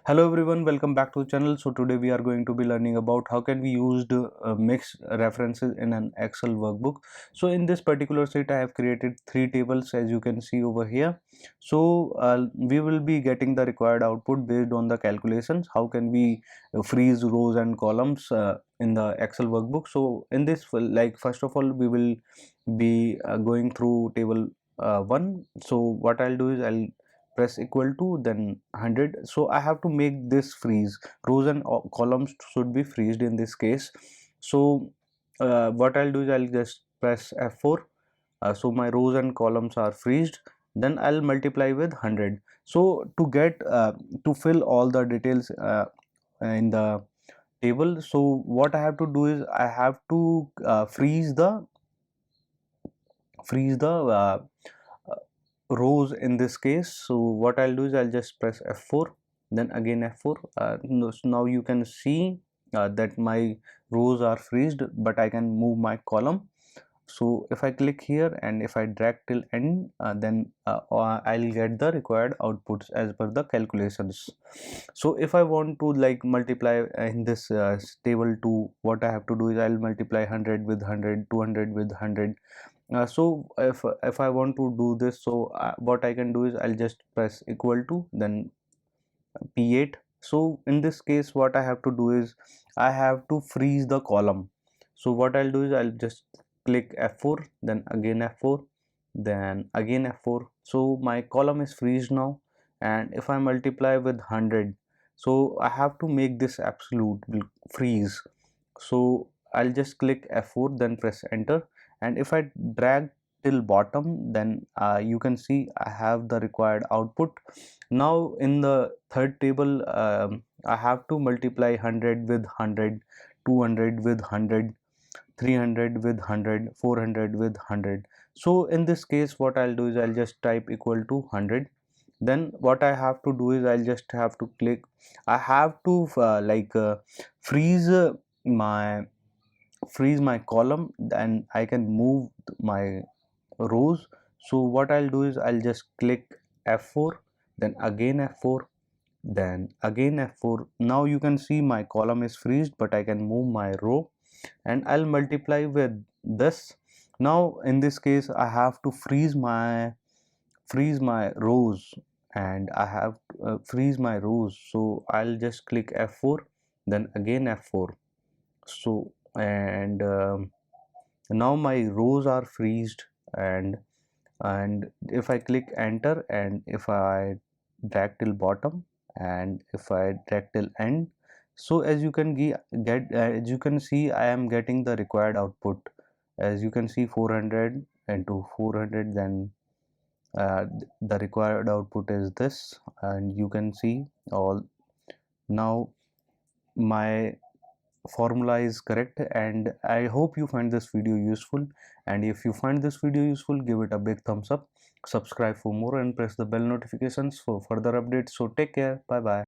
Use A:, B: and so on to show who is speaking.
A: Hello everyone, welcome back to the channel. So today we are going to be learning about how can we use the mixed references in an Excel workbook. So in this particular sheet I have created three tables, as you can see over here. So we will be getting the required output based on the calculations. How can we freeze rows and columns in the Excel workbook? So in this, like, first of all, we will be going through table 1. So what I'll do is I'll press equal to then 100. So I have to make this freeze. Rows and columns should be freezed in this case. So what I'll do is I'll just press F4. So my rows and columns are freezed. Then I'll multiply with 100. So to get to fill all the details in the table, so what I have to do is I have to freeze the rows in this case. So what I'll do is I'll just press F4, then again F4. So now you can see that my rows are freezed, but I can move my column. So if I click here and if I drag till end, then I'll get the required outputs as per the calculations. So if I want to like multiply in this table 2, what I have to do is I'll multiply 100 with 100, 200 with 100. So if I want to do this, so what I can do is I'll just press equal to then P8. So in this case what I have to do is I have to freeze the column. So what I'll do is I'll just click F4, then again F4, then again F4. So my column is freezed now, and if I multiply with 100, so I have to make this absolute freeze. So I'll just click F4, then press enter, and if I drag till bottom, then you can see I have the required output. Now in the third table, I have to multiply 100 with 100, 200 with 100, 300 with 100, 400 with 100. So in this case what I'll do is I'll just type equal to 100. Then what I have to do is I'll just have to click, I have to freeze my my column, and I can move my rows. So what I'll do is I'll just click F4, then again F4, then again F4. Now you can see my column is freezed, but I can move my row, and I'll multiply with this. Now in this case I have to freeze my rows, and I have freeze my rows. So I'll just click F4, then again F4. So and now my rows are freezed, and if I click enter and if I drag till bottom and if I drag till end, so as you can get as you can see I am getting the required output. As you can see 400 into 400, then the required output is this, and you can see all. Now my formula is correct, and I hope you find this video useful. And if you find this video useful, give it a big thumbs up, subscribe for more, and press the bell notifications for further updates. So take care, bye bye.